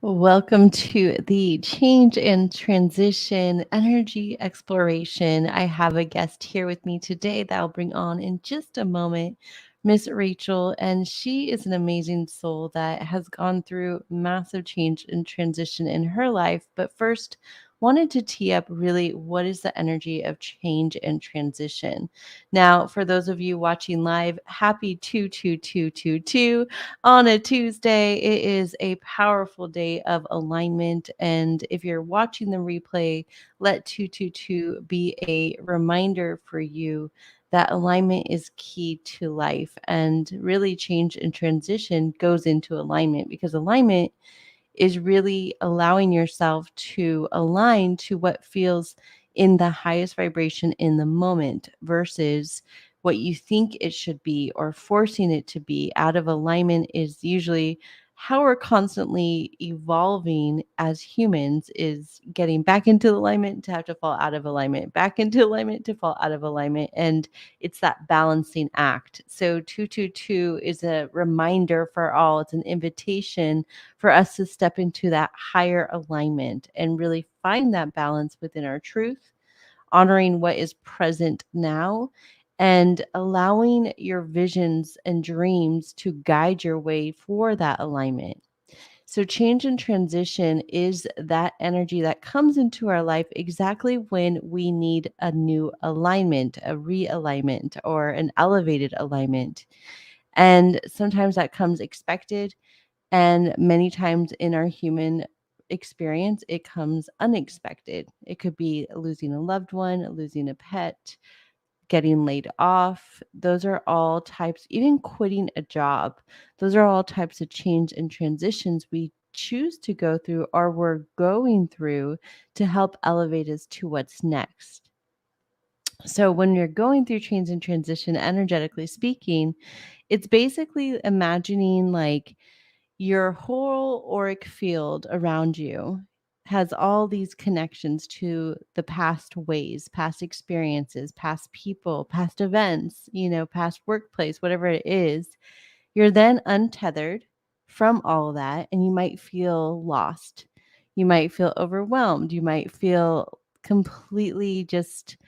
Welcome to the Change and Transition Energy Exploration. I have a guest here with me today that I'll bring on in just a moment, Miss Rachel, and she is an amazing soul that has gone through massive change and transition in her life. But first, wanted to tee up really what is the energy of change and transition. Now, for those of you watching live, happy 22222 on a Tuesday. It is a powerful day of alignment. And if you're watching the replay, let 222 be a reminder for you that alignment is key to life. And really, change and transition goes into alignment because alignment is really allowing yourself to align to what feels in the highest vibration in the moment versus what you think it should be or forcing it to be. Out of alignment is usually how we're constantly evolving as humans, is getting back into alignment to have to fall out of alignment, back into alignment to fall out of alignment. And it's that balancing act. So 222 is a reminder for all. It's an invitation for us to step into that higher alignment and really find that balance within our truth, honoring what is present now, and allowing your visions and dreams to guide your way for that alignment. So, change and transition is that energy that comes into our life exactly when we need a new alignment, a realignment, or an elevated alignment. And sometimes that comes expected, and many times in our human experience, it comes unexpected. It could be losing a loved one, losing a pet, getting laid off. Those are all types, even quitting a job. Those are all types of change and transitions we choose to go through or we're going through to help elevate us to what's next. So when you're going through change and transition, energetically speaking, it's basically imagining like your whole auric field around you has all these connections to the past ways, past experiences, past people, past events, past workplace, whatever it is. You're then untethered from all of that, and you might feel lost. You might feel overwhelmed. You might feel completely just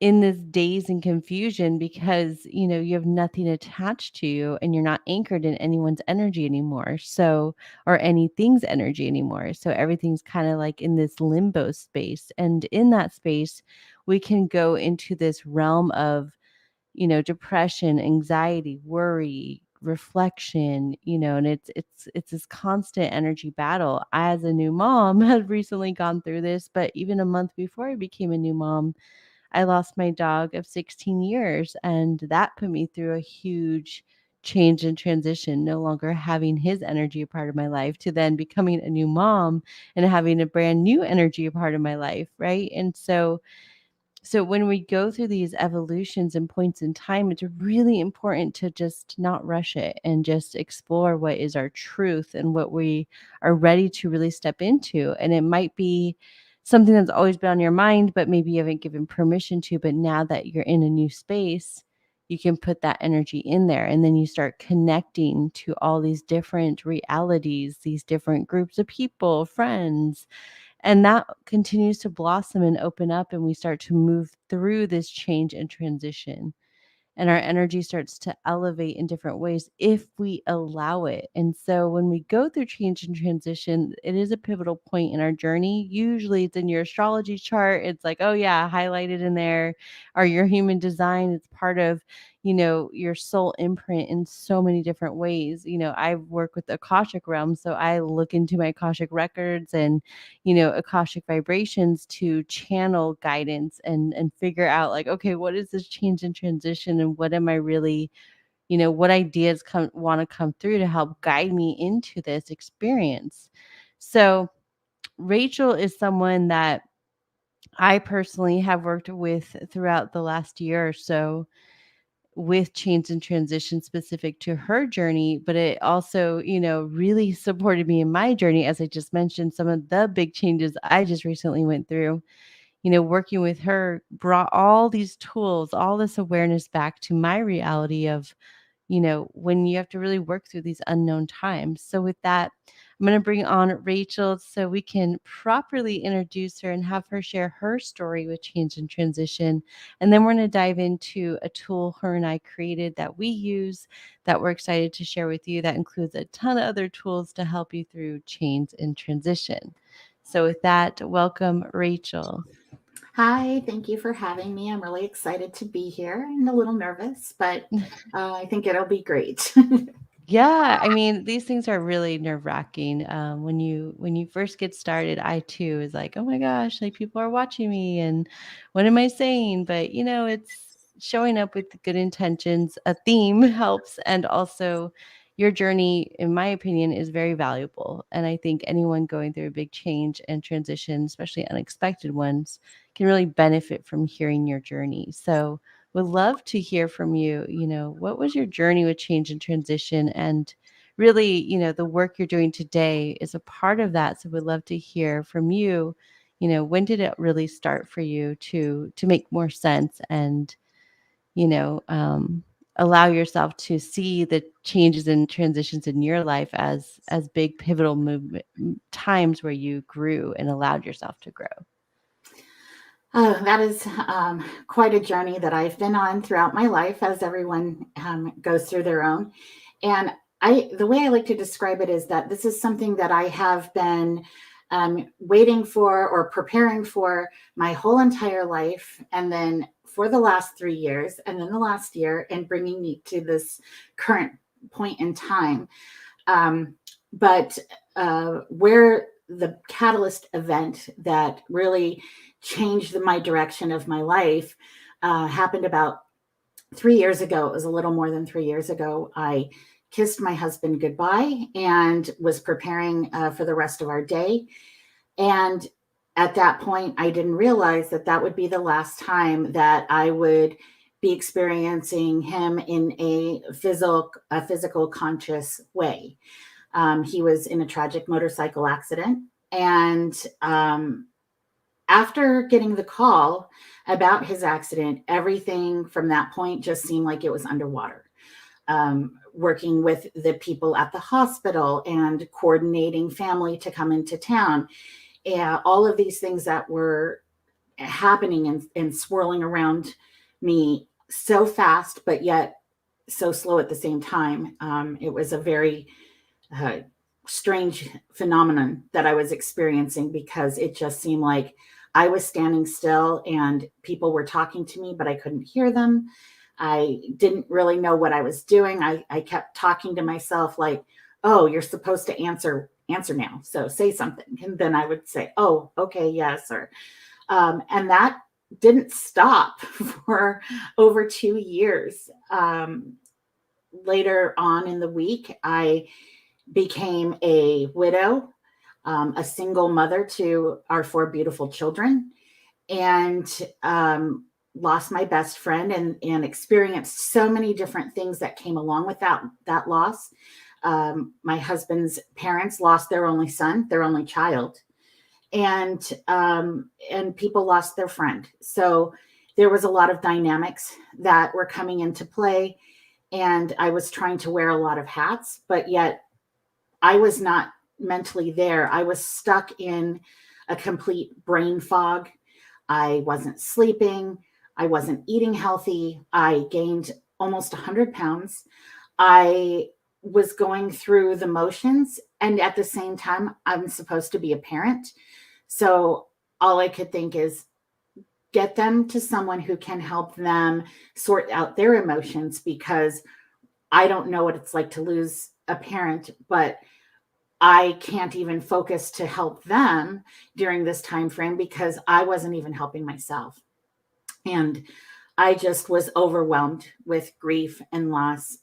in this daze and confusion because you have nothing attached to you and you're not anchored in anyone's energy anymore, so, or anything's energy anymore, so everything's kind of like in this limbo space. And in that space we can go into this realm of depression, anxiety, worry, reflection, and it's this constant energy battle. I, as a new mom, had recently gone through this, but even a month before I became a new mom, I lost my dog of 16 years, and that put me through a huge change and transition, no longer having his energy a part of my life to then becoming a new mom and having a brand new energy a part of my life, right? And so when we go through these evolutions and points in time, it's really important to just not rush it and just explore what is our truth and what we are ready to really step into. And it might be something that's always been on your mind, but maybe you haven't given permission to. But now that you're in a new space, you can put that energy in there. And then you start connecting to all these different realities, these different groups of people, friends, and that continues to blossom and open up, and we start to move through this change and transition, and our energy starts to elevate in different ways if we allow it. And so when we go through change and transition, it is a pivotal point in our journey. Usually it's in your astrology chart. It's like, oh yeah, highlighted in there. Or your human design. It's part of, your soul imprint in so many different ways. I work with the Akashic realm, so I look into my Akashic records and, Akashic vibrations to channel guidance and figure out like, okay, what is this change and transition, and what am I really, what ideas want to come through to help guide me into this experience. So Rachel is someone that I personally have worked with throughout the last year or so with change and transition specific to her journey, but it also, really supported me in my journey. As I just mentioned, some of the big changes I just recently went through, working with her brought all these tools, all this awareness back to my reality of, when you have to really work through these unknown times. So with that, I'm I'm going to bring on Rachel so we can properly introduce her and have her share her story with change and transition. And then we're going to dive into a tool her and I created that we use that we're excited to share with you that includes a ton of other tools to help you through change and transition. So, with that, welcome, Rachel. Hi, thank you for having me. I'm really excited to be here and a little nervous, but I think it'll be great. Yeah, I mean, these things are really nerve-wracking. When you first get started, I too was like, "Oh my gosh, like people are watching me and what am I saying?" But, it's showing up with good intentions. A theme helps, and also your journey, in my opinion, is very valuable. And I think anyone going through a big change and transition, especially unexpected ones, can really benefit from hearing your journey. So, would love to hear from you. What was your journey with change and transition? And really, the work you're doing today is a part of that. So would love to hear from you. When did it really start for you to make more sense and, you know, um, allow yourself to see the changes and transitions in your life as big pivotal movement times where you grew and allowed yourself to grow? That is quite a journey that I've been on throughout my life, as everyone goes through their own. And the way I like to describe it is that this is something that I have been waiting for or preparing for my whole entire life, and then for the last 3 years, and then the last year, and bringing me to this current point in time. Um, but where the catalyst event that really changed my direction of my life happened about 3 years ago. It was a little more than 3 years ago. I kissed my husband goodbye and was preparing for the rest of our day. And at that point, I didn't realize that that would be the last time that I would be experiencing him in a physical conscious way. He was in a tragic motorcycle accident. And after getting the call about his accident, everything from that point just seemed like it was underwater. Working with the people at the hospital and coordinating family to come into town, and all of these things that were happening and swirling around me so fast, but yet so slow at the same time. It was a very uh, strange phenomenon that I was experiencing, because it just seemed like I was standing still and people were talking to me, but I couldn't hear them. I didn't really know what I was doing. I kept talking to myself like, "Oh, you're supposed to answer now. So say something." And then I would say, "Oh, okay, yes." And that didn't stop for over 2 years. Later on in the week, I became a widow, a single mother to our four beautiful children, and lost my best friend, and experienced so many different things that came along with that loss. My husband's parents lost their only son, their only child, and people lost their friend. So there was a lot of dynamics that were coming into play, and I was trying to wear a lot of hats, but yet I was not mentally there. I was stuck in a complete brain fog. I wasn't sleeping. I wasn't eating healthy. I gained almost 100 pounds. I was going through the motions. And at the same time, I'm supposed to be a parent. So all I could think is get them to someone who can help them sort out their emotions, because I don't know what it's like to lose a parent, but I can't even focus to help them during this time frame because I wasn't even helping myself. And I just was overwhelmed with grief and loss.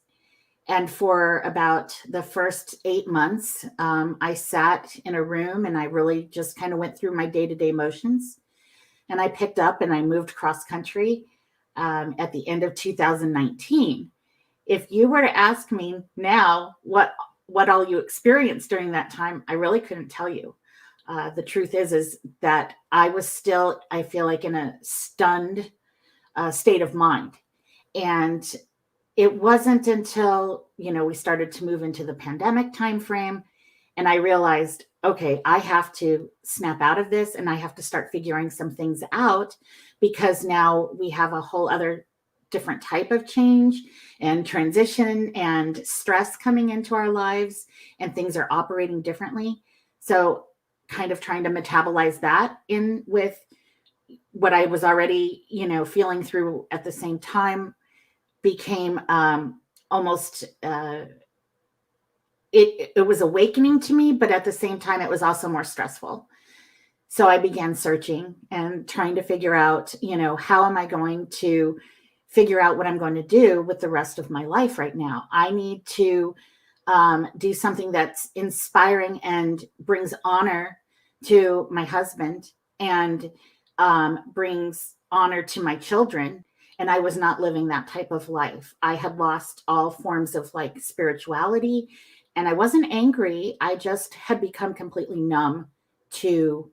And for about the first 8 months, I sat in a room and I really just kind of went through my day to day motions. And I picked up and I moved cross country at the end of 2019. If you were to ask me now what all you experienced during that time, I really couldn't tell you. The truth is that I was still, I feel like, in a stunned state of mind. And it wasn't until we started to move into the pandemic time frame, And I realized, okay, I have to snap out of this and I have to start figuring some things out, because now we have a whole other different type of change and transition and stress coming into our lives, and things are operating differently. So, kind of trying to metabolize that in with what I was already, feeling through at the same time, became almost it was awakening to me, but at the same time, it was also more stressful. So I began searching and trying to figure out, how am I going to figure out what I'm going to do with the rest of my life right now? I need to do something that's inspiring and brings honor to my husband, and brings honor to my children. And I was not living that type of life. I had lost all forms of like spirituality, and I wasn't angry. I just had become completely numb to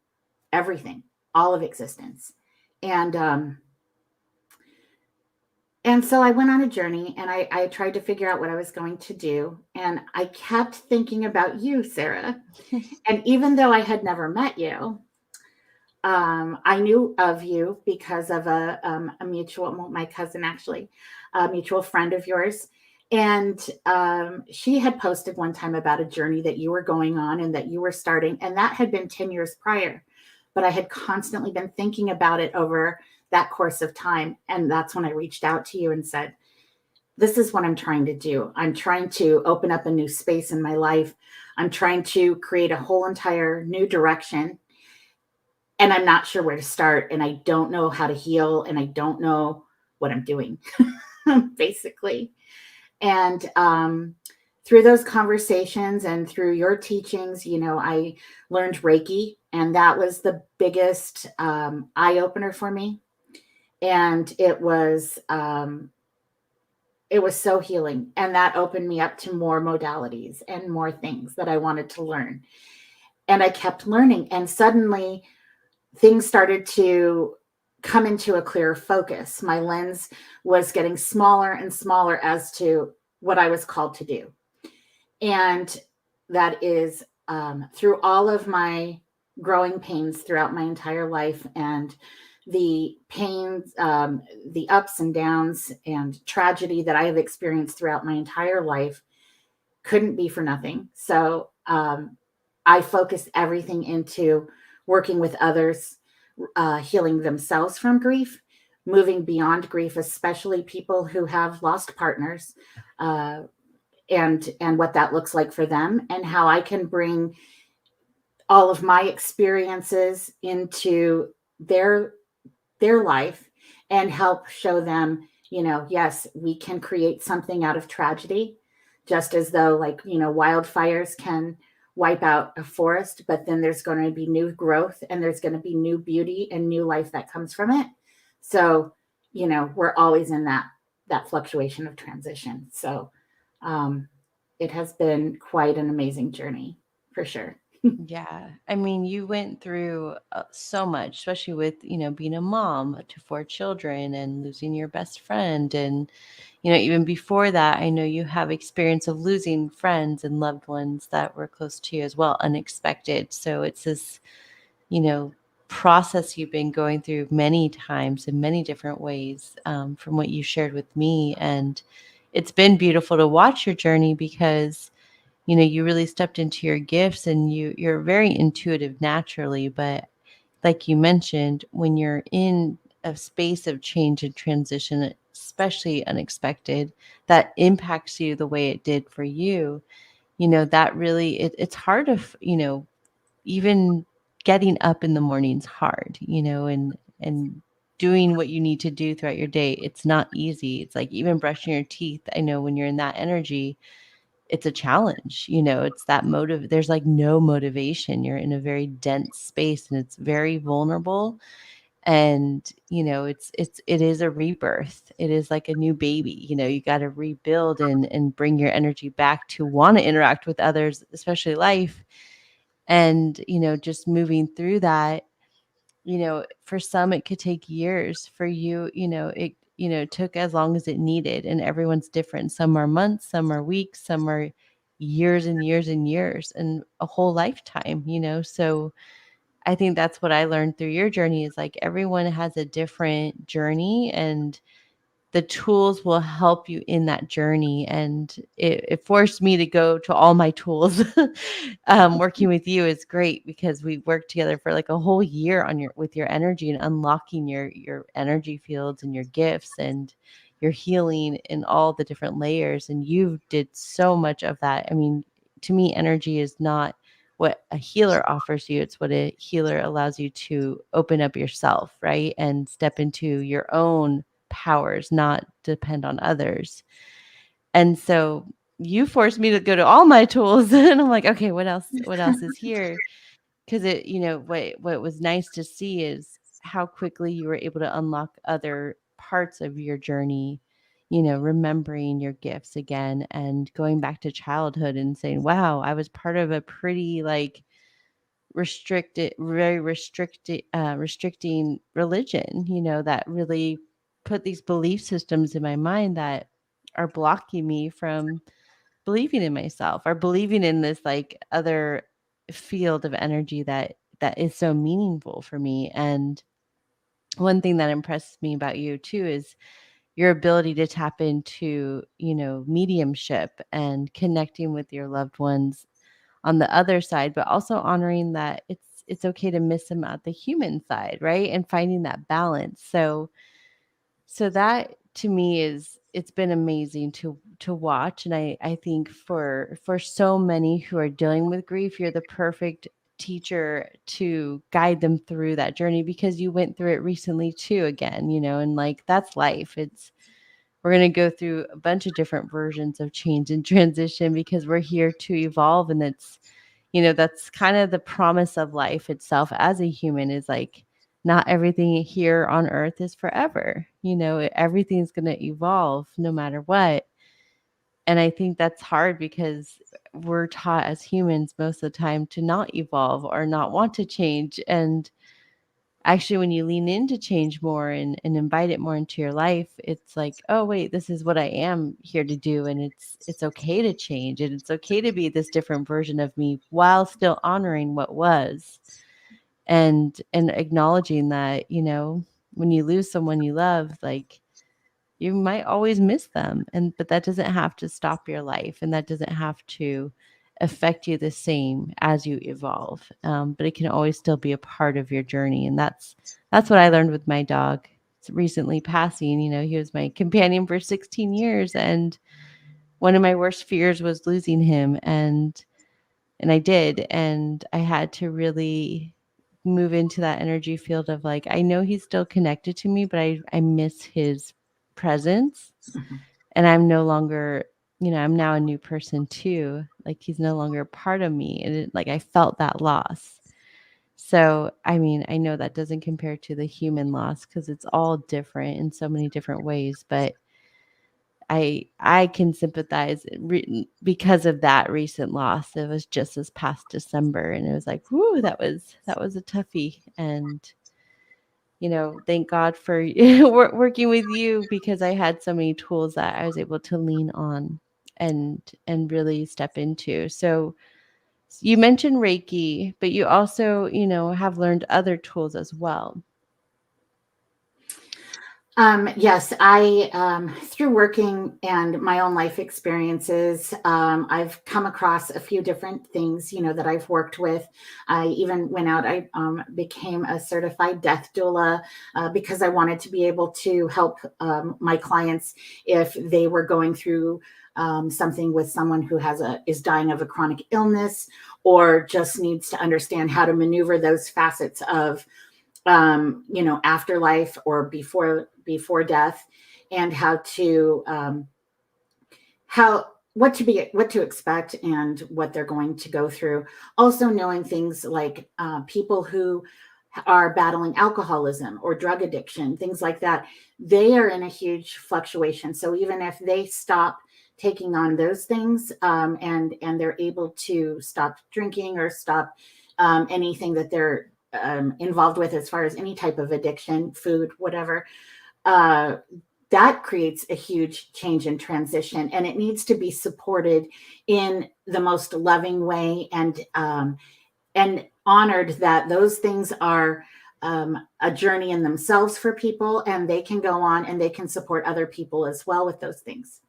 everything, all of existence. And and so I went on a journey, and I tried to figure out what I was going to do. And I kept thinking about you, Sarah. And even though I had never met you, I knew of you because of a mutual, well, my cousin actually, a mutual friend of yours. And she had posted one time about a journey that you were going on and that you were starting. And that had been 10 years prior. But I had constantly been thinking about it over that course of time. And that's when I reached out to you and said, this is what I'm trying to do. I'm trying to open up a new space in my life. I'm trying to create a whole entire new direction. And I'm not sure where to start. And I don't know how to heal. And I don't know what I'm doing, basically. And through those conversations and through your teachings, I learned Reiki. And that was the biggest eye opener for me. And it was so healing, and that opened me up to more modalities and more things that I wanted to learn. And I kept learning, and suddenly things started to come into a clearer focus. My lens was getting smaller and smaller as to what I was called to do. And that is through all of my growing pains throughout my entire life, and the pains, the ups and downs and tragedy that I have experienced throughout my entire life, couldn't be for nothing. So I focused everything into working with others, healing themselves from grief, moving beyond grief, especially people who have lost partners, uh, and what that looks like for them, and how I can bring all of my experiences into their their life and help show them, yes, we can create something out of tragedy, just as though, like, wildfires can wipe out a forest, but then there's going to be new growth, and there's going to be new beauty and new life that comes from it. So, we're always in that fluctuation of transition. So, um, it has been quite an amazing journey, for sure. Yeah. I mean, you went through so much, especially with, being a mom to four children and losing your best friend. And, even before that, I know you have experience of losing friends and loved ones that were close to you as well, unexpected. So it's this, you know, process you've been going through many times in many different ways, from what you shared with me. And it's been beautiful to watch your journey because you really stepped into your gifts, and you're very intuitive naturally. But like you mentioned, when you're in a space of change and transition, especially unexpected, that impacts you the way it did for you. That really, it's hard to even getting up in the morning's hard, and doing what you need to do throughout your day. It's not easy. It's like even brushing your teeth. I know when you're in that energy, it's a challenge. It's that motive. There's like no motivation. You're in a very dense space, and it's very vulnerable. And it is a rebirth. It is like a new baby. You got to rebuild and bring your energy back to want to interact with others, especially life. And just moving through that, for some it could take years. For you, it took as long as it needed, and everyone's different. Some are months, some are weeks, some are years and years and years and a whole lifetime, you know? So I think that's what I learned through your journey is like everyone has a different journey, and the tools will help you in that journey. And it forced me to go to all my tools. Working with you is great because we worked together for like a whole year on your with your energy and unlocking your energy fields and your gifts and your healing in all the different layers. And you did so much of that. I mean, to me, energy is not what a healer offers you. It's what a healer allows you to open up yourself, right? And step into your own powers, not depend on others. And so you forced me to go to all my tools and I'm like, okay, what else is here? Because it, what was nice to see is how quickly you were able to unlock other parts of your journey, remembering your gifts again and going back to childhood and saying, wow, I was part of a pretty like very restricting religion, that really put these belief systems in my mind that are blocking me from believing in myself or believing in this like other field of energy that is so meaningful for me. And one thing that impressed me about you too is your ability to tap into, mediumship and connecting with your loved ones on the other side, but also honoring that it's okay to miss them at the human side, right? And finding that balance. So that to me is it's been amazing to watch. And I think for so many who are dealing with grief, you're the perfect teacher to guide them through that journey because you went through it recently too again, and like that's life. We're going to go through a bunch of different versions of change and transition because we're here to evolve. And that's kind of the promise of life itself as a human is like, not everything here on earth is forever. Everything's going to evolve no matter what. And I think that's hard because we're taught as humans most of the time to not evolve or not want to change. And actually when you lean into change more and invite it more into your life, it's like, oh wait, this is what I am here to do. And it's okay to change and it's okay to be this different version of me while still honoring what was and acknowledging that, when you lose someone you love, like you might always miss them, but that doesn't have to stop your life and that doesn't have to affect you the same as you evolve. But it can always still be a part of your journey. And that's what I learned with my dog recently passing. He was my companion for 16 years. And one of my worst fears was losing him. And I did. And I had to really move into that energy field of like, I know he's still connected to me, but I miss his presence. Mhm. And I'm no longer, I'm now a new person too. Like he's no longer a part of me. And like I felt that loss. So, I mean, I know that doesn't compare to the human loss because it's all different in so many different ways, but I can sympathize because of that recent loss. It was just this past December, and it was like, whoo, that was a toughie. And thank God for working with you because I had so many tools that I was able to lean on and really step into. So you mentioned Reiki, but you also, have learned other tools as well. Yes, I, through working and my own life experiences, I've come across a few different things, that I've worked with. I even went out, I became a certified death doula because I wanted to be able to help my clients if they were going through something with someone who is dying of a chronic illness or just needs to understand how to maneuver those facets of afterlife or before death, and how to how what to expect and what they're going to go through. Also knowing things like people who are battling alcoholism or drug addiction, things like that, they are in a huge fluctuation. So even if they stop taking on those things and they're able to stop drinking or stop anything that they're involved with as far as any type of addiction, food, whatever, uh, that creates a huge change in transition, and it needs to be supported in the most loving way, and honored that those things are a journey in themselves for people, and they can go on and they can support other people as well with those things.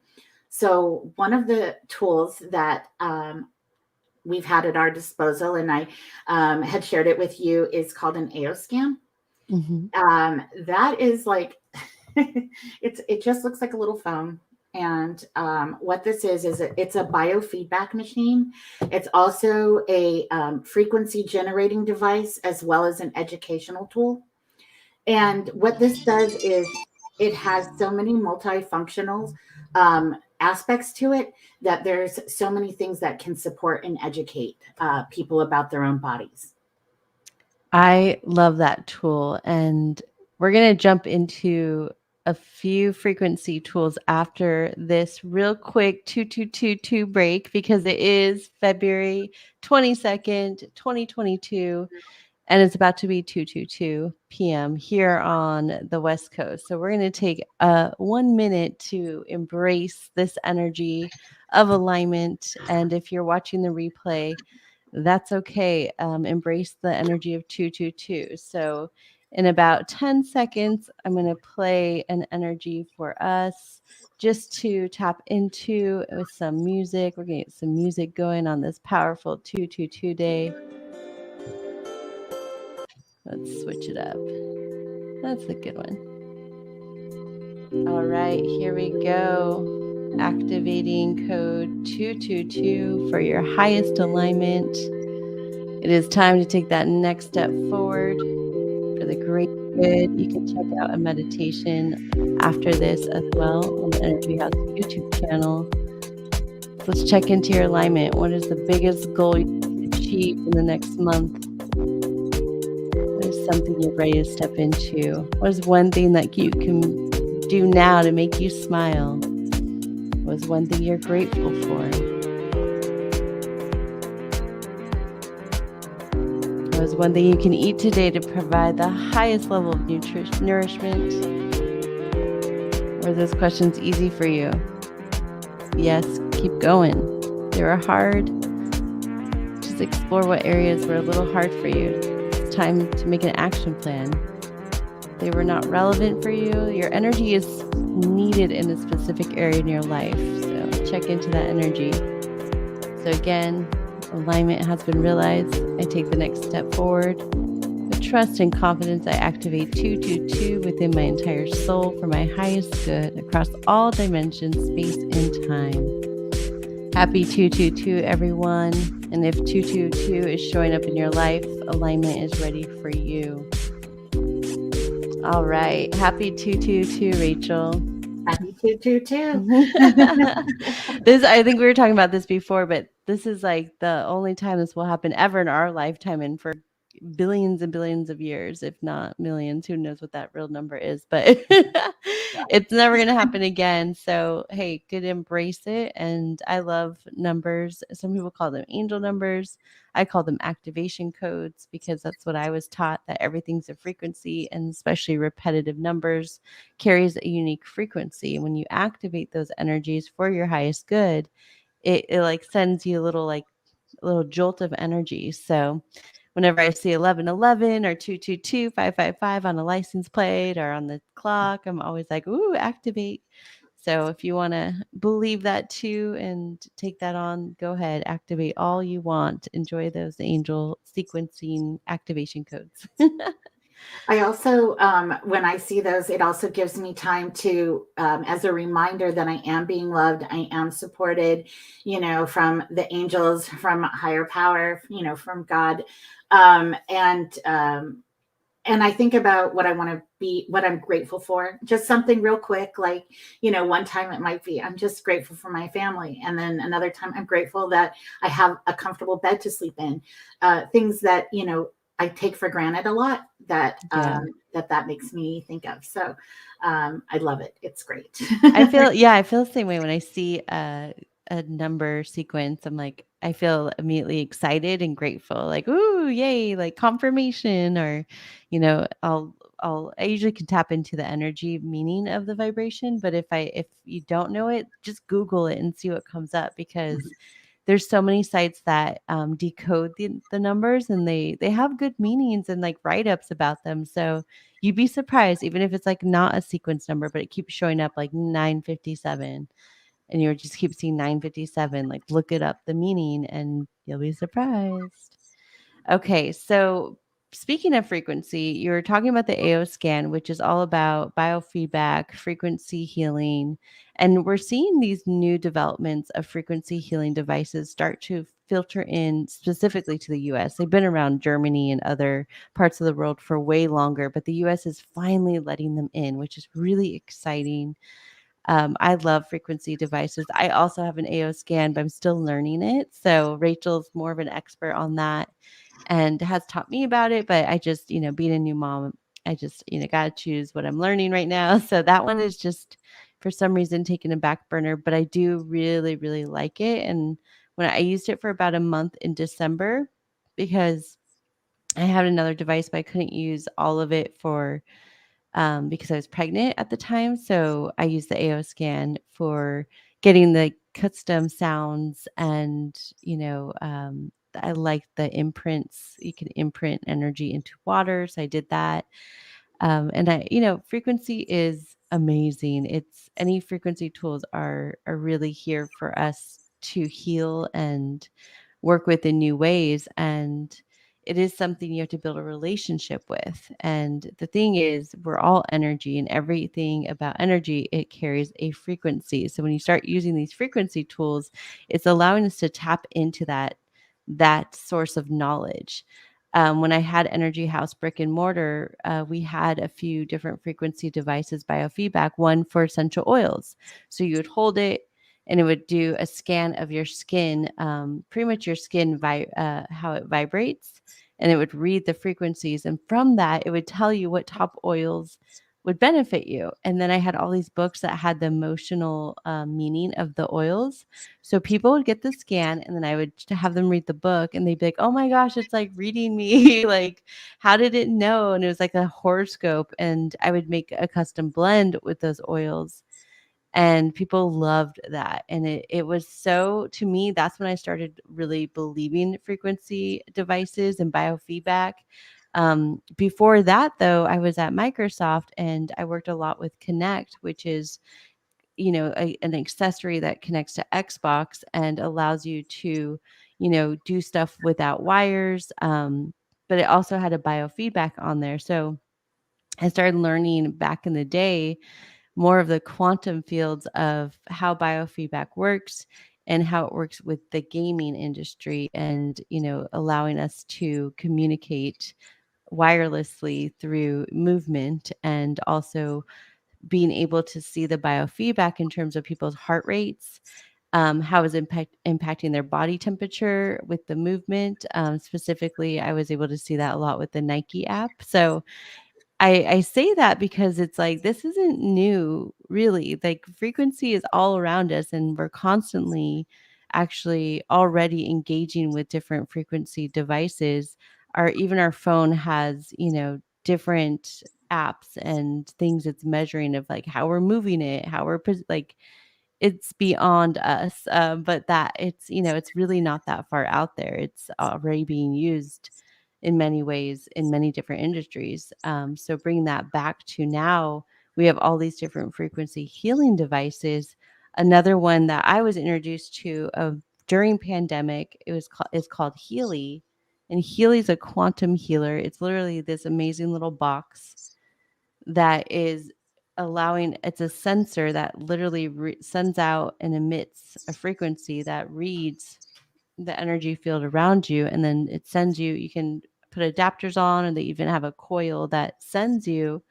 So one of the tools that we've had at our disposal, and I had shared it with you, is called an AO scan. Mm-hmm. That is like, it just looks like a little phone. And what this is it's a biofeedback machine. It's also a frequency generating device, as well as an educational tool. And what this does is it has so many multifunctional aspects to it, that there's so many things that can support and educate people about their own bodies. I love that tool. And we're going to jump into a few frequency tools after this real quick 2222 break, because it is February 22nd, 2022. And it's about to be 2:22 p.m. here on the West Coast. So we're going to take 1 minute to embrace this energy of alignment. And if you're watching the replay, that's okay. Embrace the energy of 222. So in about 10 seconds, I'm going to play an energy for us just to tap into with some music. We're going to get some music going on this powerful 222 day. Let's switch it up. That's a good one. All right, here we go. Activating code 222 for your highest alignment. It is time to take that next step forward for the great good. You can check out a meditation after this as well on the Energy Haus YouTube channel. So let's check into your alignment. What is the biggest goal you can achieve in the next month? What is something you're ready to step into? What is one thing that you can do now to make you smile? What is one thing you're grateful for? What is one thing you can eat today to provide the highest level of nourishment? Were those questions easy for you? Yes, keep going. They were hard. Just explore what areas were a little hard for you. It's time to make an action plan. They were not relevant for you. Your energy is needed in a specific area in your life. So check into that energy. So again, alignment has been realized. I take the next step forward. With trust and confidence, I activate 222 within my entire soul for my highest good across all dimensions, space, and time. Happy 222, everyone. And if 222 is showing up in your life, alignment is ready for you. All right. Happy 222, Rachel. Happy 222. This, I think we were talking about this before, but this is like the only time this will happen ever in our lifetime, and for billions and billions of years, if not millions. Who knows what that real number is, but it's never going to happen again. So, hey, good, embrace it. And I love numbers. Some people call them angel numbers. I call them activation codes, because that's what I was taught, that everything's a frequency, and especially repetitive numbers carries a unique frequency. When you activate those energies for your highest good, it like sends you a little jolt of energy. So whenever I see 1111 or 222 555 on a license plate or on the clock, I'm always like, ooh, activate. So if you want to believe that too and take that on, go ahead, activate all you want. Enjoy those angel sequencing activation codes. I also, when I see those, it also gives me time to, as a reminder that I am being loved, I am supported, from the angels, from higher power, from God. And I think about what I want to be, what I'm grateful for. Just something real quick, like, one time it might be, I'm just grateful for my family. And then another time, I'm grateful that I have a comfortable bed to sleep in. Things that, I take for granted a lot, that Yeah. that makes me think of. So I love it. It's great. I feel the same way when I see a number sequence. I'm like, I feel immediately excited and grateful, like, ooh, yay, like confirmation, or, I'll I usually can tap into the energy meaning of the vibration, but if you don't know it, just Google it and see what comes up, because there's so many sites that decode the numbers, and they have good meanings and like write-ups about them. So you'd be surprised, even if it's like not a sequence number, but it keeps showing up like 957, and you just keep seeing 957, like look it up, the meaning, and you'll be surprised. Okay, so speaking of frequency, you were talking about the AO scan, which is all about biofeedback, frequency healing. And we're seeing these new developments of frequency healing devices start to filter in specifically to the US. They've been around Germany and other parts of the world for way longer, but the US is finally letting them in, which is really exciting. I love frequency devices. I also have an AO scan, but I'm still learning it. So Rachel's more of an expert on that and has taught me about it. But I just, being a new mom, I just, got to choose what I'm learning right now. So that one is just for some reason taking a back burner, but I do really, really like it. And when I used it for about a month in December, because I had another device, but I couldn't use all of it because I was pregnant at the time. So I used the AO scan for getting the custom sounds, and I like the imprints. You can imprint energy into water, so I did that. And frequency is amazing. It's Any frequency tools are really here for us to heal and work with in new ways. And it is something you have to build a relationship with. And the thing is, we're all energy, and everything about energy, it carries a frequency. So when you start using these frequency tools, it's allowing us to tap into that source of knowledge. When I had Energy House brick and mortar, we had a few different frequency devices, biofeedback, one for essential oils. So you would hold it and it would do a scan of your skin, pretty much your skin, how it vibrates, and it would read the frequencies. And from that, it would tell you what top oils would benefit you. And then I had all these books that had the emotional meaning of the oils. So people would get the scan, and then I would have them read the book, and they'd be like, "Oh my gosh, it's like reading me." Like, how did it know? And it was like a horoscope, and I would make a custom blend with those oils, and people loved that. And it was so, to me, that's when I started really believing frequency devices and biofeedback. Before that, though, I was at Microsoft, and I worked a lot with Connect, which is an accessory that connects to Xbox and allows you to do stuff without wires. But it also had a biofeedback on there. So I started learning back in the day more of the quantum fields of how biofeedback works and how it works with the gaming industry, and allowing us to communicate wirelessly through movement, and also being able to see the biofeedback in terms of people's heart rates, how is impacting their body temperature with the movement. Specifically, I was able to see that a lot with the Nike app. So I say that because it's like, this isn't new, really. Like, frequency is all around us, and we're constantly actually already engaging with different frequency devices. Even our phone has, different apps and things it's measuring of like how we're moving it, how we're like, it's beyond us. But that it's really not that far out there. It's already being used in many ways in many different industries. So bringing that back to now, we have all these different frequency healing devices. Another one that I was introduced to during pandemic, is called Healy, and Healy's a quantum healer. It's literally this amazing little box that is it's a sensor that literally sends out and emits a frequency that reads the energy field around you, and then it sends you can put adapters on, and they even have a coil that sends you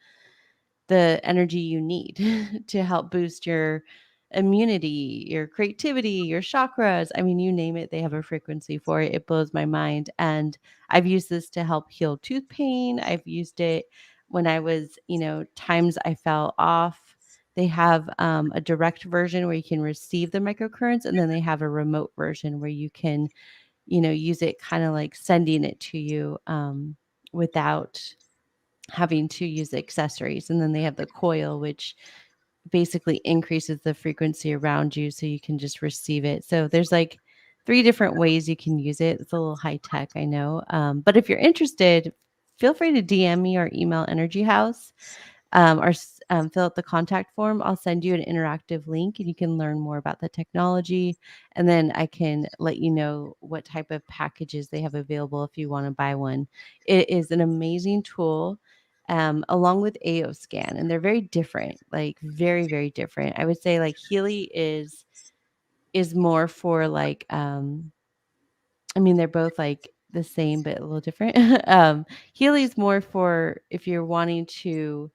the energy you need to help boost your immunity, your creativity, your chakras. I mean, you name it, they have a frequency for it. It blows my mind. And I've used this to help heal tooth pain. I've used it when I was, times I fell off. They have a direct version where you can receive the microcurrents, and then they have a remote version where you can, use it kind of like sending it to you without having to use accessories. And then they have the coil, which basically increases the frequency around you so you can just receive it. So there's like 3 different ways you can use it. It's a little high tech, I know. But if you're interested, feel free to DM me or email Energy House, fill out the contact form. I'll send you an interactive link and you can learn more about the technology. And then I can let you know what type of packages they have available if you want to buy one. It is an amazing tool. Along with AO scan, and they're very different, like very, very different. I would say like Healy is more for like I mean, they're both like the same but a little different. Healy's more for if you're wanting to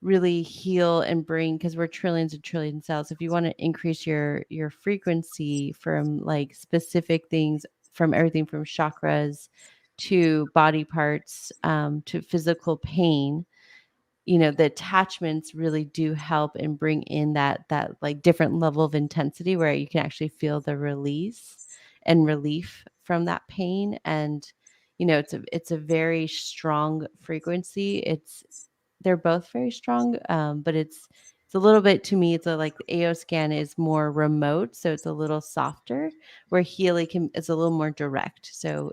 really heal and bring, because we're trillions and trillion cells. If you want to increase your frequency from like specific things, from everything from chakras to body parts, to physical pain, the attachments really do help and bring in that like different level of intensity where you can actually feel the release and relief from that pain. And it's a very strong frequency. They're both very strong, but it's a little bit, to me, it's like the AO scan is more remote, so it's a little softer, where Healy is a little more direct. So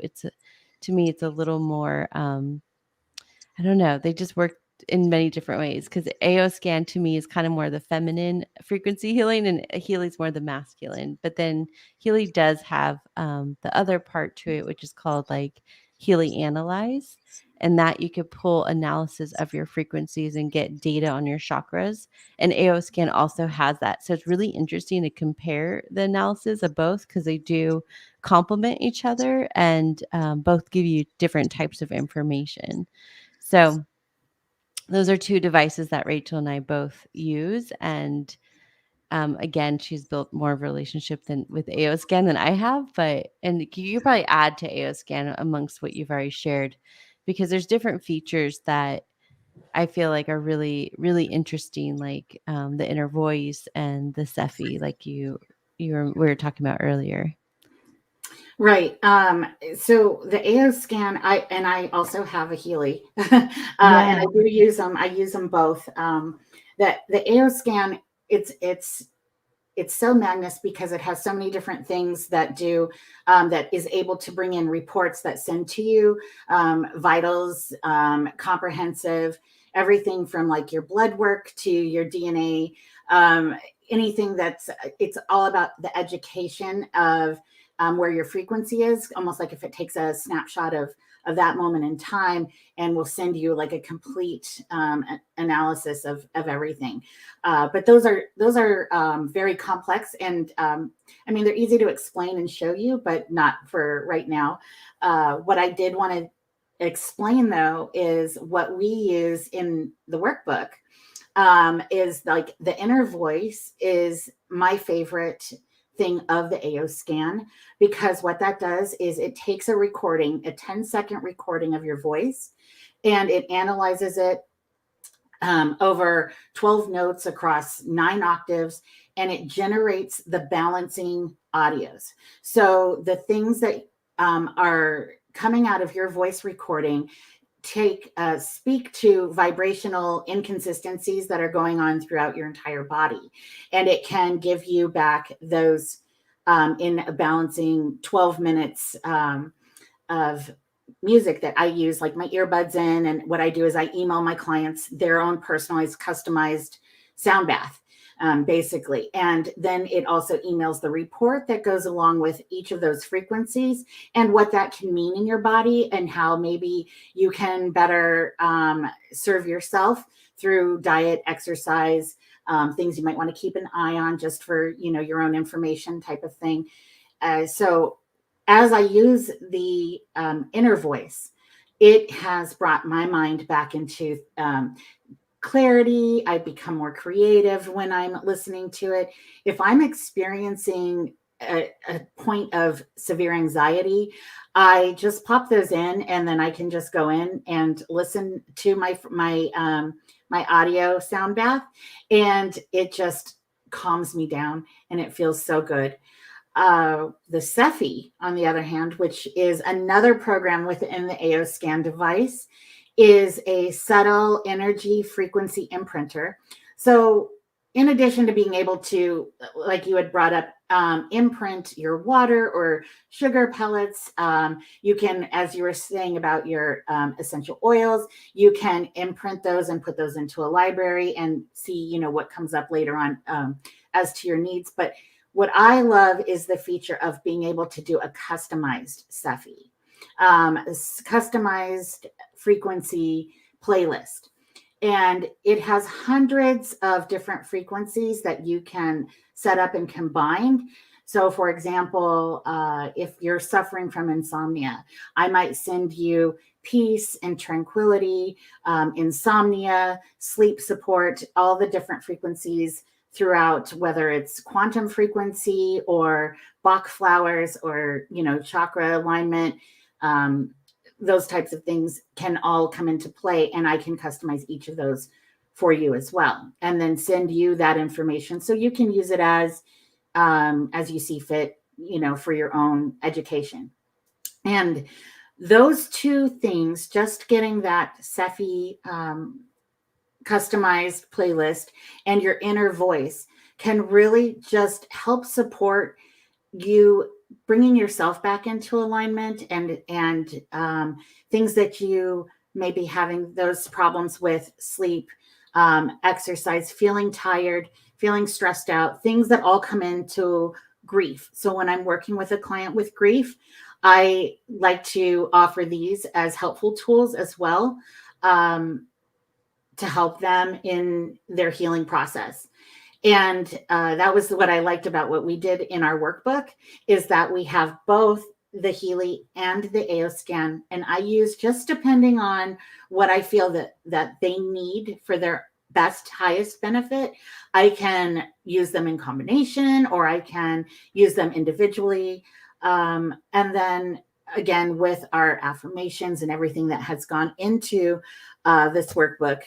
to me, it's a little more, I don't know. They just work in many different ways, because AO scan to me is kind of more the feminine frequency healing, and Healy's more the masculine. But then Healy does have the other part to it, which is called like Healy Analyze. And that you could pull analysis of your frequencies and get data on your chakras. And AO scan also has that. So it's really interesting to compare the analysis of both, because they do complement each other, and both give you different types of information. So those are 2 devices that Rachel and I both use. And again, she's built more of a relationship than with AO scan than I have. And you probably add to AO scan amongst what you've already shared, because there's different features that I feel like are really, really interesting, like the inner voice and the Cephi, like we were talking about earlier. Right. So the AO scan, I also have a Healy, and Yeah. I do use them. I use them both. The AO scan, it's so magnus because it has so many different things that is able to bring in reports that send to you, vitals, comprehensive, everything from like your blood work to your DNA, anything it's all about the education of where your frequency is, almost like if it takes a snapshot of that moment in time, and will send you like a complete analysis of everything. But those are very complex, and I mean, they're easy to explain and show you, but not for right now. What I did want to explain though is what we use in the workbook, is like the inner voice is my favorite thing of the AO scan, because what that does is it takes a 10-second recording of your voice, and it analyzes it over 12 notes across 9 octaves, and it generates the balancing audios. So the things that are coming out of your voice recording speak to vibrational inconsistencies that are going on throughout your entire body, and it can give you back those in a balancing 12 minutes of music that I use, like my earbuds in. And what I do is I email my clients their own personalized, customized sound bath, basically. And then it also emails the report that goes along with each of those frequencies and what that can mean in your body, and how maybe you can better serve yourself through diet, exercise, things you might want to keep an eye on just for, your own information type of thing. So as I use the inner voice, it has brought my mind back into clarity. I become more creative when I'm listening to it. If I'm experiencing a point of severe anxiety, I just pop those in, and then I can just go in and listen to my audio sound bath, and it just calms me down, and it feels so good. The Cephi, on the other hand, which is another program within the AO scan device, is a subtle energy frequency imprinter. So, in addition to being able to, like you had brought up, imprint your water or sugar pellets, you can, as you were saying about your essential oils, you can imprint those and put those into a library and see, what comes up later on, as to your needs. But what I love is the feature of being able to do a customized Cephi, customized frequency playlist. And it has hundreds of different frequencies that you can set up and combine. So, for example, if you're suffering from insomnia, I might send you peace and tranquility, insomnia, sleep support, all the different frequencies throughout, whether it's quantum frequency or Bach flowers or, chakra alignment. Those types of things can all come into play, and I can customize each of those for you as well, and then send you that information so you can use it as you see fit, for your own education. And those two things, just getting that Cephi customized playlist and your inner voice, can really just help support you bringing yourself back into alignment, and things that you may be having those problems with: sleep, exercise, feeling tired, feeling stressed out, things that all come into grief. So when I'm working with a client with grief, I like to offer these as helpful tools as well, to help them in their healing process. And that was what I liked about what we did in our workbook, is that we have both the Healy and the AOScan, and I use, just depending on what I feel that they need for their best, highest benefit, I can use them in combination, or I can use them individually. And then again, with our affirmations and everything that has gone into this workbook,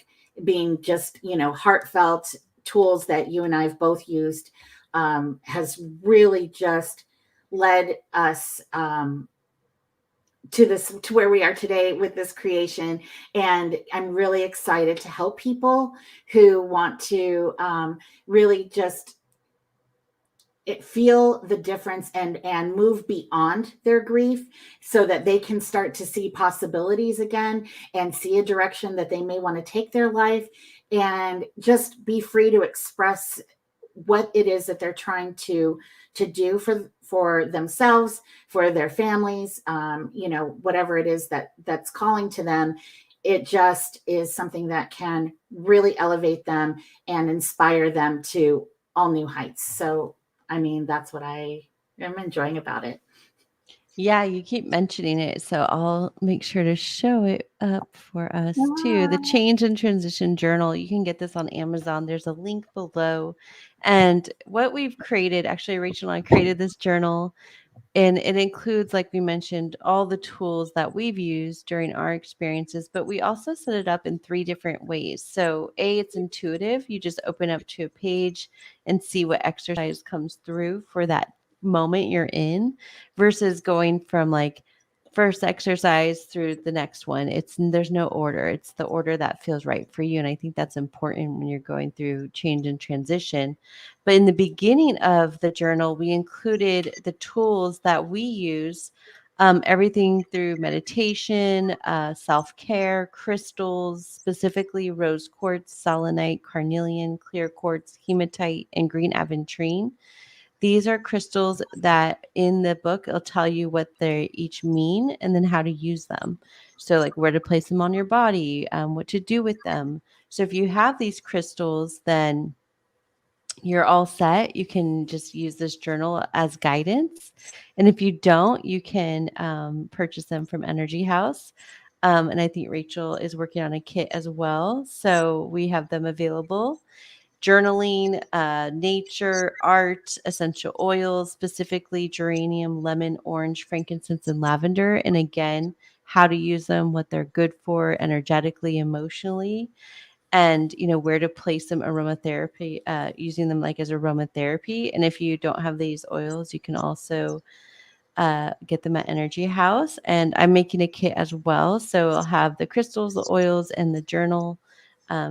being just, heartfelt tools that you and I have both used, has really just led us to where we are today with this creation. And I'm really excited to help people who want to really just feel the difference and move beyond their grief, so that they can start to see possibilities again and see a direction that they may want to take their life, and just be free to express what it is that they're trying to do for themselves, for their families, whatever it is that's calling to them. It just is something that can really elevate them and inspire them to all new heights. So I mean, that's what I am enjoying about it. Yeah, you keep mentioning it, so I'll make sure to show it up for us too. The Wow. Change and Transition Journal, you can get this on Amazon. There's a link below. And what we've created, actually, Rachel and I created this journal, and it includes, like we mentioned, all the tools that we've used during our experiences, but we also set it up in 3 different ways. So, A, it's intuitive. You just open up to a page and see what exercise comes through for that moment you're in, versus going from like first exercise through the next one. There's no order. It's the order that feels right for you. And I think that's important when you're going through change and transition. But in the beginning of the journal, we included the tools that we use, everything through meditation, self care, crystals, specifically rose quartz, selenite, carnelian, clear quartz, hematite, and green aventurine. These are crystals that in the book, it'll tell you what they each mean and then how to use them. So, like where to place them on your body, what to do with them. So, if you have these crystals, then you're all set. You can just use this journal as guidance. And if you don't, you can purchase them from Energy House. And I think Rachel is working on a kit as well. So we have them available. Journaling, nature, art, essential oils, specifically geranium, lemon, orange, frankincense, and lavender. And again, how to use them, what they're good for energetically, emotionally, and where to place them aromatherapy, using them like as aromatherapy. And if you don't have these oils, you can also get them at Energy House. And I'm making a kit as well. So I'll have the crystals, the oils, and the journal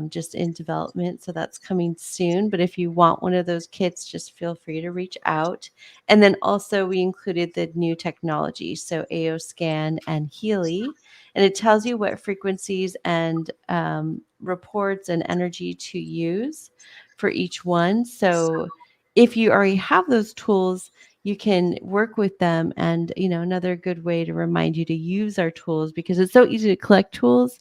just in development. So that's coming soon. But if you want one of those kits, just feel free to reach out. And then also, we included the new technology. So AO Scan and Healy. And it tells you what frequencies and reports and energy to use for each one. So if you already have those tools, you can work with them. And another good way to remind you to use our tools, because it's so easy to collect tools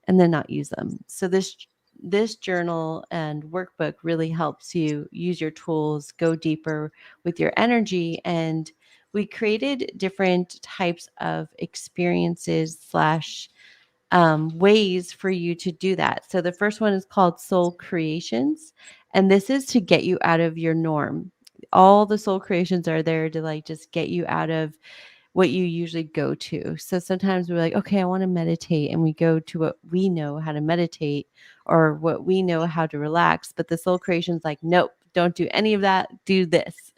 and then not use them. So this journal and workbook really helps you use your tools, go deeper with your energy. And we created different types of experiences slash ways for you to do that. So the first one is called Soul Creations, and this is to get you out of your norm. All the soul creations are there to like just get you out of what you usually go to. So sometimes we're like, okay, I want to meditate, and we go to what we know how to meditate or what we know how to relax. But the soul creation's like, nope, don't do any of that. Do this.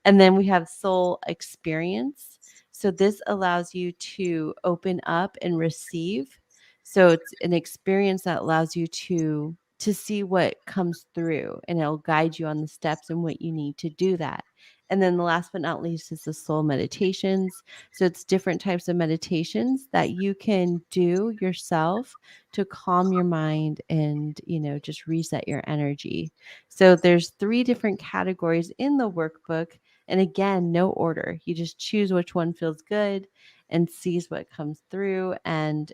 And then we have soul experience. So this allows you to open up and receive. So it's an experience that allows you to see what comes through, and it'll guide you on the steps and what you need to do that. And then the last but not least is the soul meditations. So it's different types of meditations that you can do yourself to calm your mind and, just reset your energy. So there's 3 different categories in the workbook. And again, no order. You just choose which one feels good and sees what comes through. And,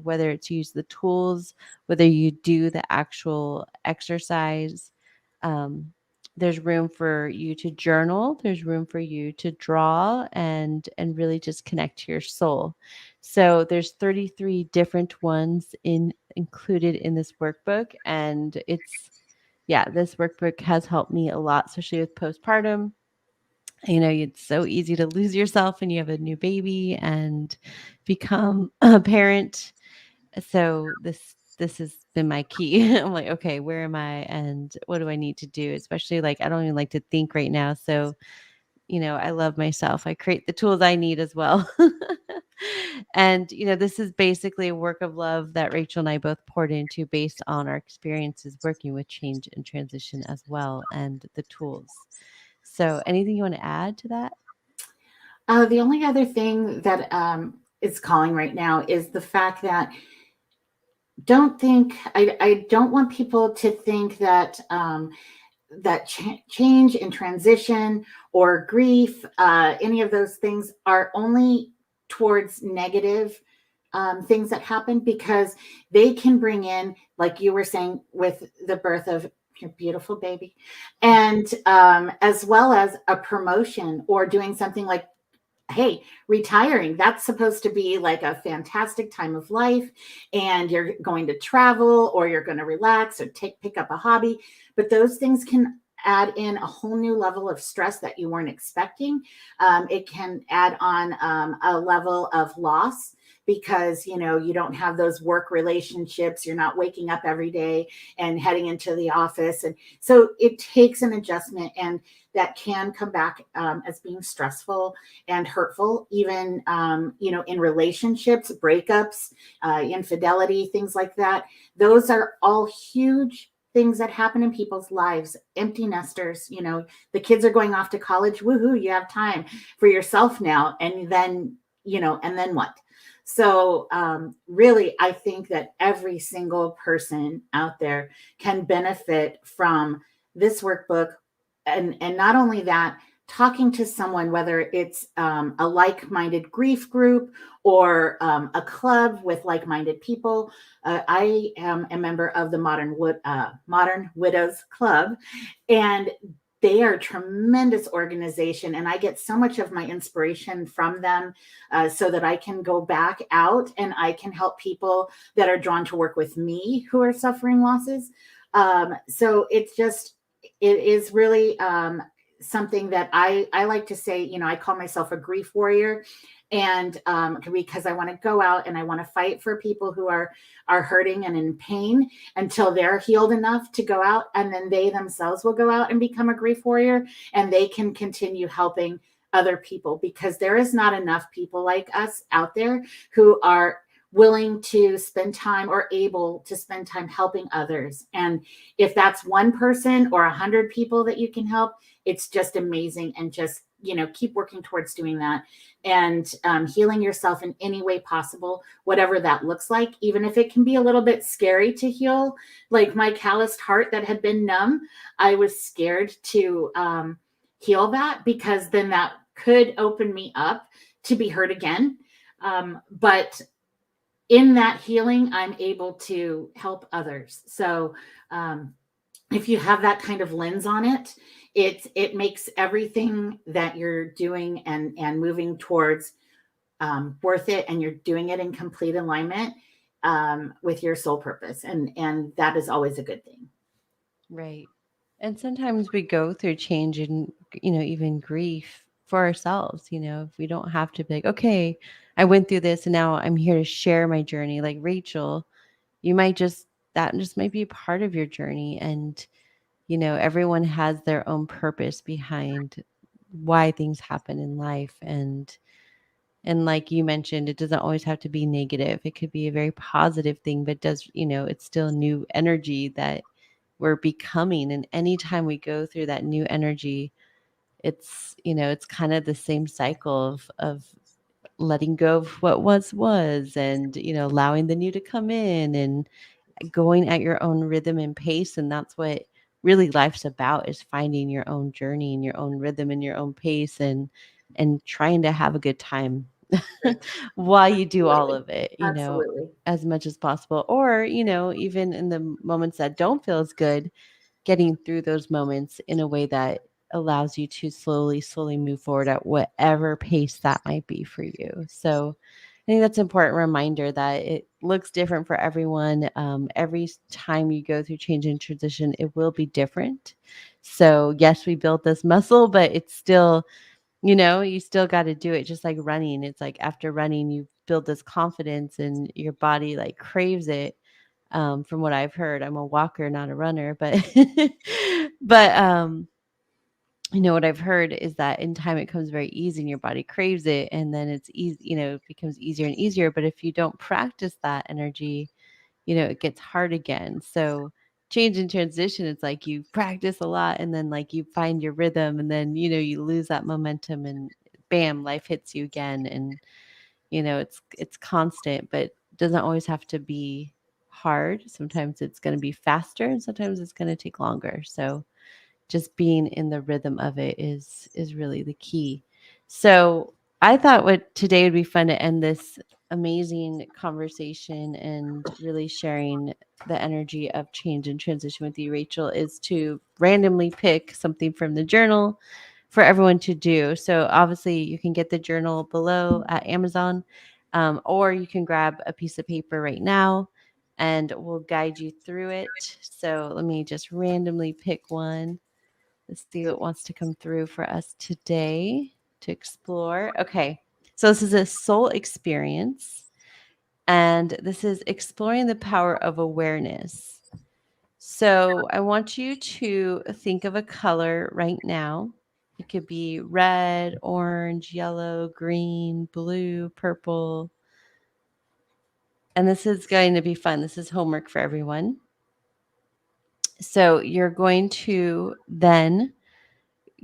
whether it's use the tools, whether you do the actual exercise, um, there's room for you to journal. There's room for you to draw and really just connect to your soul. So there's 33 different ones included in this workbook. And this workbook has helped me a lot, especially with postpartum. It's so easy to lose yourself when you have a new baby and become a parent. So this has been my key. I'm like, okay, where am I and what do I need to do? Especially like I don't even like to think right now. So, I love myself. I create the tools I need as well. And, this is basically a work of love that Rachel and I both poured into based on our experiences working with change and transition as well, and the tools. So, anything you want to add to that? The only other thing that is calling right now is the fact that I don't want people to think that change and transition or grief, any of those things are only towards negative things that happen, because they can bring in, like you were saying, with the birth of your beautiful baby, and as well as a promotion or doing something like, hey, retiring, that's supposed to be like a fantastic time of life, and you're going to travel or you're going to relax or pick up a hobby. But those things can add in a whole new level of stress that you weren't expecting. It can add on a level of loss, because you don't have those work relationships, you're not waking up every day and heading into the office, and so it takes an adjustment, and that can come back as being stressful and hurtful, even in relationships, breakups, infidelity, things like that. Those are all huge things that happen in people's lives. Empty nesters, the kids are going off to college. Woohoo, you have time for yourself now. And then, and then what? So really, I think that every single person out there can benefit from this workbook. And not only that, talking to someone, whether it's a like-minded grief group or a club with like-minded people. I am a member of the Modern Widows Club, and they are a tremendous organization, and I get so much of my inspiration from them, so that I can go back out and I can help people that are drawn to work with me who are suffering losses. So it is really something that I like to say, I call myself a grief warrior. And because I want to go out and I want to fight for people who are hurting and in pain until they're healed enough to go out, and then they themselves will go out and become a grief warrior, and they can continue helping other people, because there is not enough people like us out there who are willing to spend time or able to spend time helping others. And if that's one person or 100 people that you can help, it's just amazing. And just, keep working towards doing that, and healing yourself in any way possible, whatever that looks like, even if it can be a little bit scary to heal. Like my calloused heart that had been numb, I was scared to heal that, because then that could open me up to be hurt again. But in that healing, I'm able to help others. So um, if you have that kind of lens on it, it makes everything that you're doing and moving towards worth it, and you're doing it in complete alignment with your soul purpose, and that is always a good thing. Right. And sometimes we go through change and, even grief for ourselves. If we don't have to be like, okay, I went through this and now I'm here to share my journey. Like Rachel, you might just, that just might be a part of your journey. And, everyone has their own purpose behind why things happen in life. And like you mentioned, it doesn't always have to be negative. It could be a very positive thing, but does, it's still new energy that we're becoming. And anytime we go through that new energy, it's, it's kind of the same cycle of letting go of what was, and, allowing the new to come in, and going at your own rhythm and pace. And that's what really life's about, is finding your own journey and your own rhythm and your own pace, and trying to have a good time while you do all Absolutely. of it, Absolutely. as much as possible. Or, even in the moments that don't feel as good, getting through those moments in a way that allows you to slowly move forward at whatever pace that might be for you. So I think that's an important reminder that it looks different for everyone. Every time you go through change and transition, it will be different. So yes, we built this muscle, but it's still, you still got to do it. Just like running, it's like after running, you build this confidence and your body like craves it. From what I've heard, I'm a walker, not a runner, but but what I've heard is that in time it comes very easy and your body craves it, and then it's easy, it becomes easier and easier. But if you don't practice that energy, it gets hard again. So change and transition, it's like you practice a lot and then like you find your rhythm, and then you lose that momentum, and bam, life hits you again. And it's constant, but doesn't always have to be hard. Sometimes it's going to be faster and sometimes it's going to take longer. So just being in the rhythm of it is really the key. So I thought what today would be fun to end this amazing conversation and really sharing the energy of change and transition with you, Rachel, is to randomly pick something from the journal for everyone to do. So obviously you can get the journal below at Amazon, or you can grab a piece of paper right now and we'll guide you through it. So let me just randomly pick one. Let's see what wants to come through for us today to explore. Okay. So this is a soul experience, and this is exploring the power of awareness. So I want you to think of a color right now. It could be red, orange, yellow, green, blue, purple. And this is going to be fun. This is homework for everyone. So you're going to then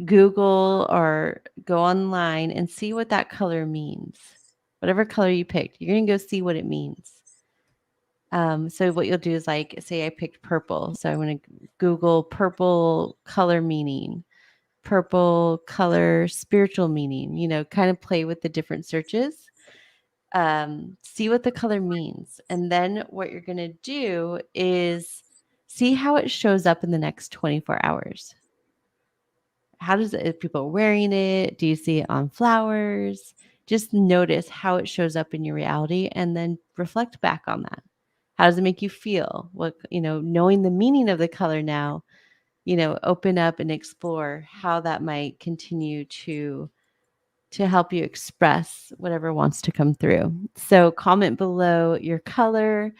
Google or go online and see what that color means. Whatever color you picked, you're going to go see what it means. So what you'll do is like, say I picked purple. So I'm going to Google purple color meaning, purple color spiritual meaning, kind of play with the different searches. See what the color means. And then what you're going to do is see how it shows up in the next 24 hours. How does it, if people are wearing it? Do you see it on flowers? Just notice how it shows up in your reality and then reflect back on that. How does it make you feel? What, knowing the meaning of the color now, open up and explore how that might continue to help you express whatever wants to come through. So comment below your color.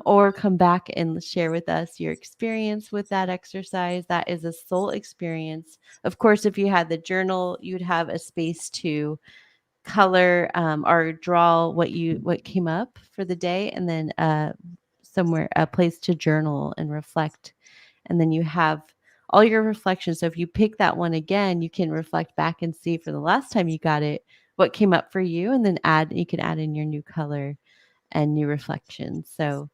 or come back and share with us your experience with that exercise. That is a soul experience. Of course, if you had the journal, you'd have a space to color or draw what came up for the day, and then somewhere a place to journal and reflect, and then you have all your reflections. So if you pick that one again, you can reflect back and see for the last time you got it what came up for you, and then you can add in your new color and new reflections. So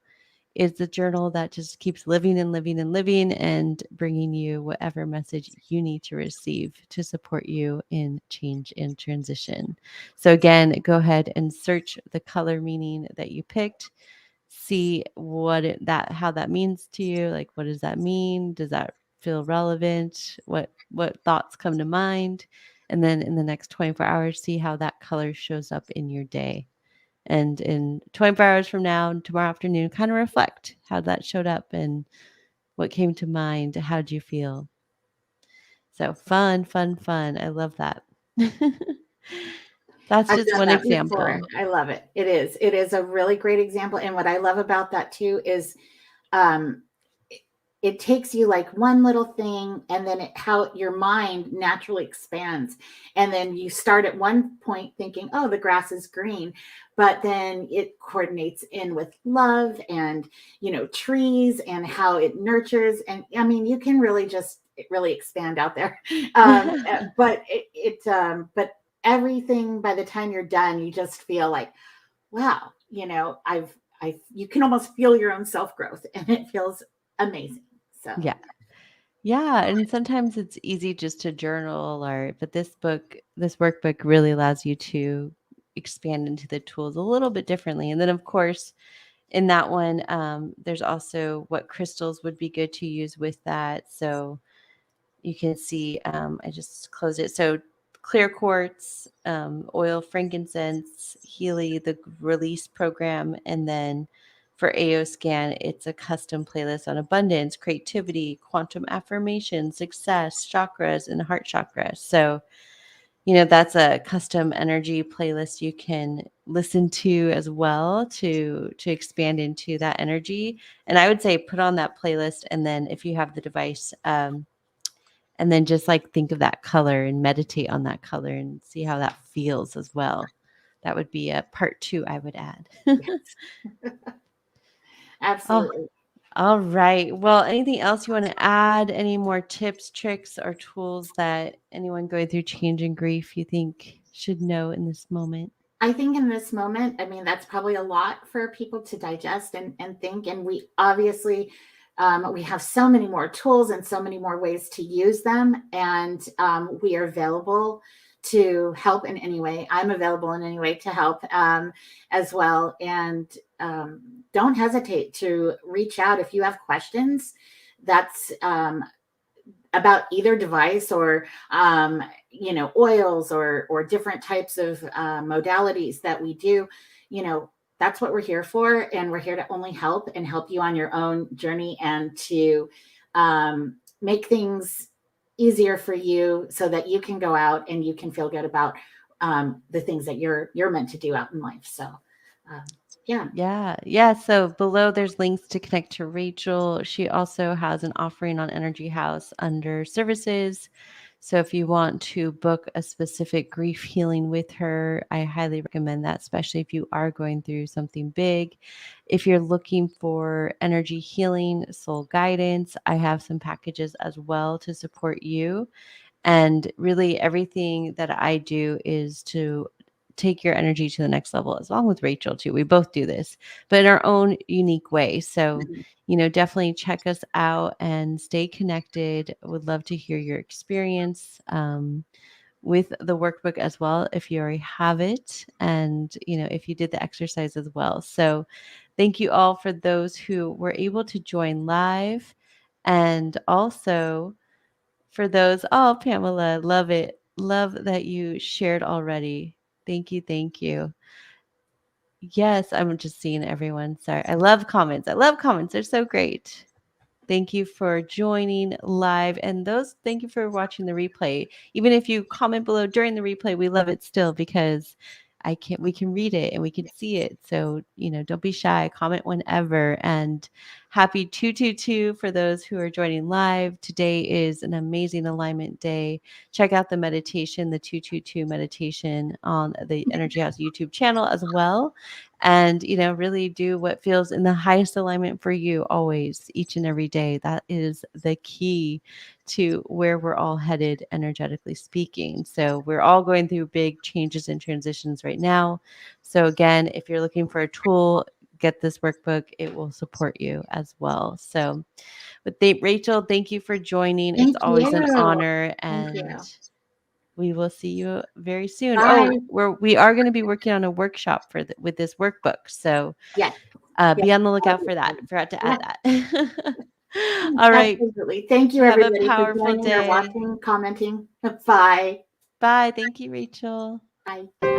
it's a journal that just keeps living and living and living and bringing you whatever message you need to receive to support you in change and transition. So again, go ahead and search the color meaning that you picked. See how that means to you. Like, what does that mean? Does that feel relevant? What thoughts come to mind? And then in the next 24 hours, see how that color shows up in your day. And in 24 hours from now, tomorrow afternoon, kind of reflect how that showed up and what came to mind. How'd you feel? So fun, fun, fun. I love that. That's I've just done one that before. example. I love it. It is. It is a really great example. And what I love about that too is um, it takes you like one little thing and then how your mind naturally expands, and then you start at one point thinking, oh, the grass is green, but then it coordinates in with love and trees and how it nurtures. And I mean, you can really expand out there. But everything, by the time you're done, you just feel like, wow, I you can almost feel your own self growth, and it feels amazing. So Yeah. Yeah, and sometimes it's easy just to journal, but this workbook really allows you to expand into the tools a little bit differently. And then of course, in that one, there's also what crystals would be good to use with that. So you can see, I just closed it. So clear quartz, oil, frankincense, Healy, the release program, and then for AO Scan, it's a custom playlist on abundance, creativity, quantum affirmation, success, chakras, and heart chakra. So, that's a custom energy playlist you can listen to as well to expand into that energy. And I would say put on that playlist, and then if you have the device, and then just like think of that color and meditate on that color and see how that feels as well. That would be a part 2, I would add. yes, Oh, absolutely. all right. Well, anything else you want to add? Any more tips, tricks, or tools that anyone going through change and grief you think should know in this moment? I think in this moment, I mean, that's probably a lot for people to digest and think. And we obviously, we have so many more tools and so many more ways to use them. And we are available to help in any way. I'm available in any way to help as well. And don't hesitate to reach out if you have questions. That's about either device, or oils, or different types of modalities that we do. That's what we're here for, and we're here to only help and help you on your own journey, and to make things easier for you so that you can go out and you can feel good about the things that you're meant to do out in life. So um, yeah. Yeah. Yeah. So below there's links to connect to Rachel. She also has an offering on Energy House under services. So if you want to book a specific grief healing with her, I highly recommend that, especially if you are going through something big. If you're looking for energy healing, soul guidance, I have some packages as well to support you. And really, everything that I do is to take your energy to the next level, as long with Rachel, too. We both do this, but in our own unique way. So, Mhm. definitely check us out and stay connected. Would love to hear your experience with the workbook as well, if you already have it, and, if you did the exercise as well. So, thank you all for those who were able to join live. And also, for those, oh, Pamela, love it. Love that you shared already. Thank you. Thank you. Yes, I'm just seeing everyone. Sorry. I love comments. I love comments. They're so great. Thank you for joining live. And thank you for watching the replay. Even if you comment below during the replay, we love it still because we can read it and we can see it. So, don't be shy, comment whenever. And happy 222 for those who are joining live. Today is an amazing alignment day. Check out the meditation, the 222 meditation on the Energy House YouTube channel as well. And, really do what feels in the highest alignment for you always, each and every day. That is the key to where we're all headed, energetically speaking. So we're all going through big changes and transitions right now. So again, if you're looking for a tool, get this workbook. It will support you as well. So Rachel, thank you for joining. It's Thank always an you. honor, Thank and you. we will see you very soon. Bye. Oh, we are going to be working on a workshop with this workbook. So Yes. Yes. be on the lookout for that. Forgot to Yes. add that. All right. Absolutely. Thank you, Have a everybody, for powerful joining or day. watching, commenting. Bye. Bye. Thank you, Rachel. Bye.